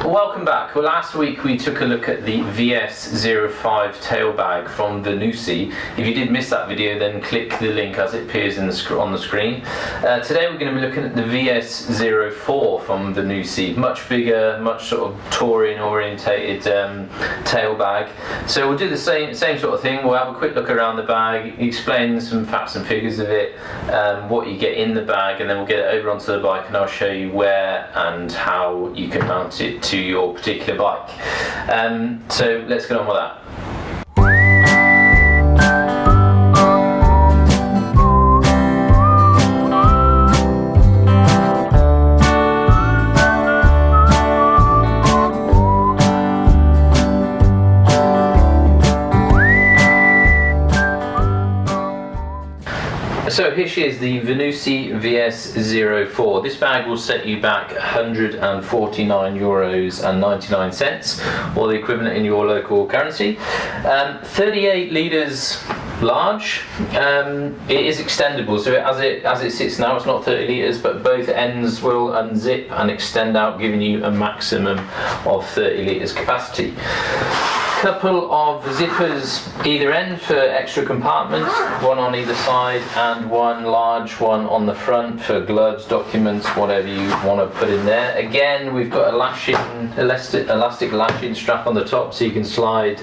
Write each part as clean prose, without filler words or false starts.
Welcome back. Well, last week we took a look at the VS05 tail bag from Vanucci. If you did miss that video, then click the link as it appears on the screen. Today we're going to be looking at the VS04 from Vanucci. Much bigger, much sort of touring orientated tail bag. So we'll do the same sort of thing. We'll have a quick look around the bag, explain some facts and figures of it, what you get in the bag, and then we'll get it over onto the bike and I'll show you where and how you can mount it to your particular bike. So let's get on with that. So here she is, the Vanucci VS04. This bag will set you back €149.99, or the equivalent in your local currency. 38 litres large. It is extendable, so as it sits now, it's not 30 litres, but both ends will unzip and extend out, giving you a maximum of 30 litres capacity. Couple of zippers either end for extra compartments, one on either side and one large one on the front for gloves, documents, whatever you want to put in there. Again, we've got a elastic lashing strap on the top, so you can slide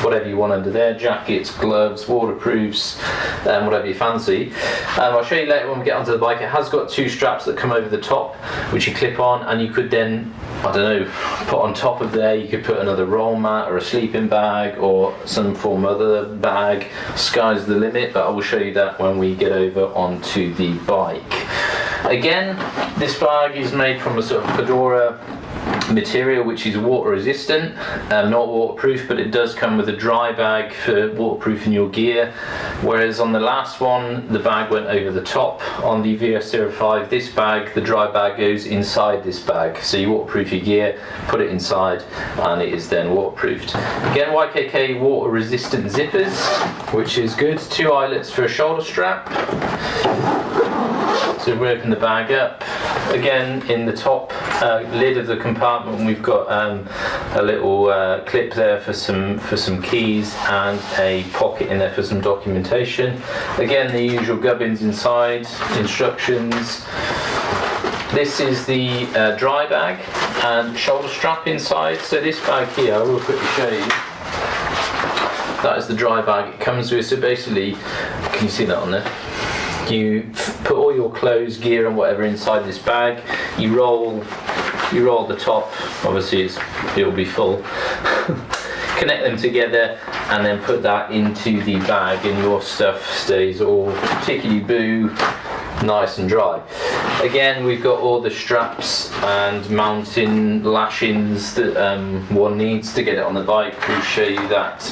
whatever you want under there, jackets, gloves, waterproofs, whatever you fancy. I'll show you later when we get onto the bike. It has got two straps that come over the top which you clip on, and you could then, I don't know, put on top of there, you could put another roll mat or a sleeping bag or some form of other bag. Sky's the limit, but I will show you that when we get over onto the bike. Again, this bag is made from a sort of Fedora material which is water resistant, not waterproof, but it does come with a dry bag for waterproofing your gear, whereas on the last one the bag went over the top. On the VS05, this bag, the dry bag goes inside this bag, so you waterproof your gear, put it inside, and it is then waterproofed. Again, YKK water resistant zippers, which is good. Two eyelets for a shoulder strap. So we open the bag up. Again, in the top lid of the compartment, we've got a little clip there for some keys and a pocket in there for some documentation. Again, the usual gubbins inside, instructions. This is the dry bag and shoulder strap inside. So this bag here, I will quickly show you. That is the dry bag it comes with. So basically, can you see that on there? You put all your clothes, gear and whatever inside this bag. You roll the top, obviously it'll be full. Connect them together and then put that into the bag, and your stuff stays all, particularly boo, nice and dry. Again, we've got all the straps and mounting lashings that one needs to get it on the bike. We'll show you that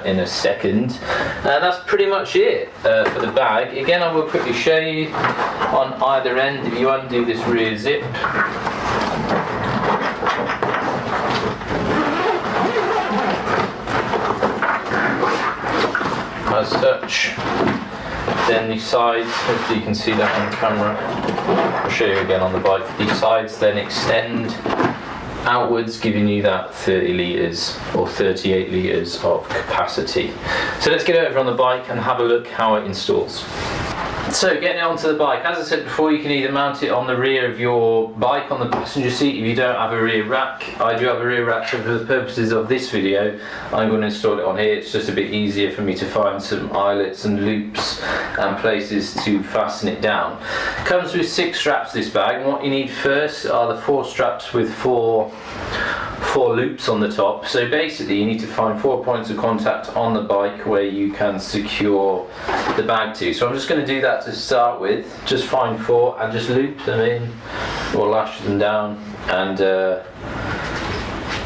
in a second. That's pretty much it for the bag. Again, I will quickly show you on either end. If you undo this rear zip, as such. Then the sides, hopefully you can see that on camera, I'll show you again on the bike. The sides then extend outwards, giving you that 30 litres or 38 litres of capacity. So let's get over on the bike and have a look how it installs. So getting it onto the bike, as I said before, you can either mount it on the rear of your bike on the passenger seat if you don't have a rear rack. I do have a rear rack, so for the purposes of this video I'm going to install it on here. It's just a bit easier for me to find some eyelets and loops and places to fasten it down. It comes with 6 straps, this bag, and what you need first are the 4 straps with four loops on the top. So basically you need to find 4 points of contact on the bike where you can secure the bag to. So I'm just going to do that to start with. Just find 4 and just loop them in or lash them down and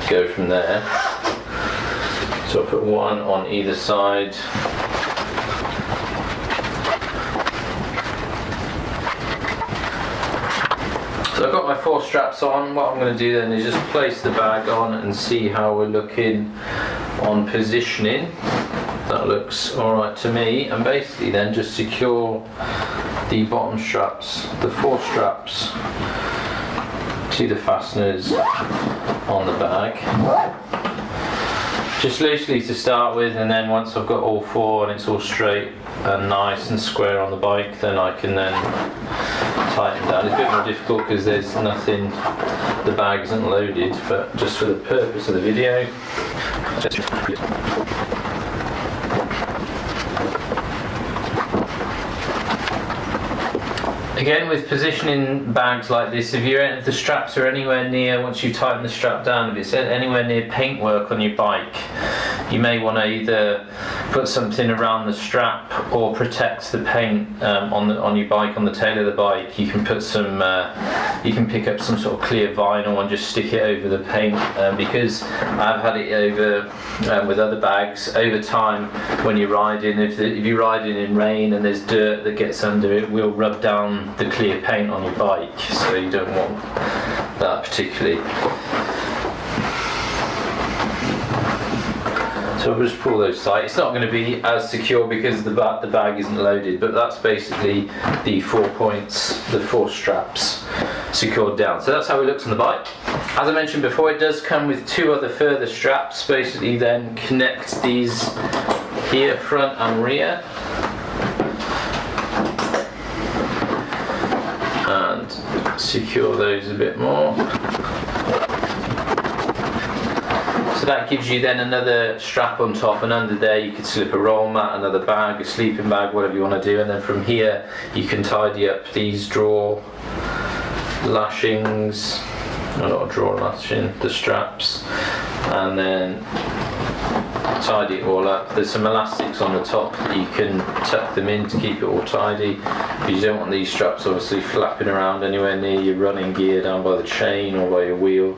go from there. So I'll put 1 on either side. So I've got my 4 straps on. What I'm going to do then is just place the bag on and see how we're looking on positioning. That looks alright to me, and basically then just secure the bottom straps, the 4 straps, to the fasteners on the bag. Just loosely to start with, and then once I've got all 4 and it's all straight and nice and square on the bike, then I can then tighten down. It's a bit more difficult because there's nothing, the bag isn't loaded, but just for the purpose of the video. Again, with positioning bags like this, if the straps are anywhere near, once you tighten the strap down, if it's anywhere near paintwork on your bike, you may want to either put something around the strap or protect the paint on your bike, on the tail of the bike. You can put some, you can pick up some sort of clear vinyl and just stick it over the paint, because I've had it over with other bags. Over time, when you're riding, if you're riding in rain and there's dirt that gets under it, will rub down the clear paint on your bike, so you don't want that particularly. So we'll just pull those tight. It's not going to be as secure because the bag isn't loaded, but that's basically the 4 points, the 4 straps secured down. So that's how it looks on the bike. As I mentioned before, it does come with 2 other further straps. Basically then connect these here, front and rear, and secure those a bit more. So that gives you then another strap on top, and under there you could slip a roll mat, another bag, a sleeping bag, whatever you want to do, and then from here you can tidy up these drawer lashings, not a drawer lashing, the straps, and then tidy it all up. There's some elastics on the top that you can tuck them in to keep it all tidy, because you don't want these straps obviously flapping around anywhere near your running gear down by the chain or by your wheel.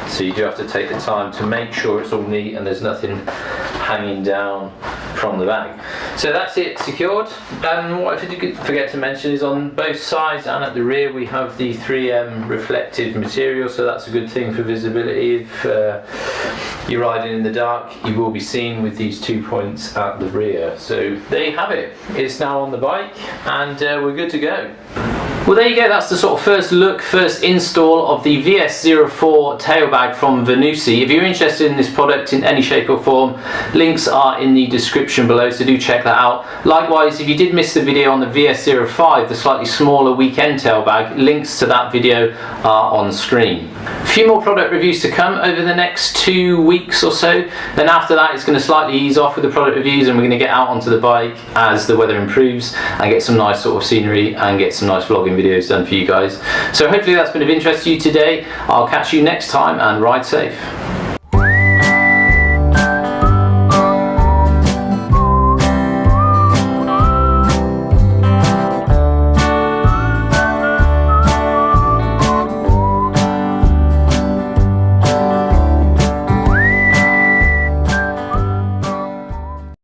So you do have to take the time to make sure it's all neat and there's nothing hanging down from the bag. So that's it secured. And what I did forget to mention is on both sides and at the rear we have the 3M reflective material, so that's a good thing for visibility. If you're riding in the dark, you will be seen with these 2 points at the rear. So there you have it. It's now on the bike and we're good to go. Well, there you go, that's the sort of first look, first install of the VS04 tail bag from Vanucci. If you're interested in this product in any shape or form, links are in the description below, so do check that out. Likewise, if you did miss the video on the VS05, the slightly smaller weekend tail bag, links to that video are on screen. A few more product reviews to come over the next 2 weeks or so. Then after that it's going to slightly ease off with the product reviews, and we're going to get out onto the bike as the weather improves and get some nice sort of scenery and get some nice vlogging videos done for you guys. So hopefully that's been of interest to you today. I'll catch you next time and ride safe.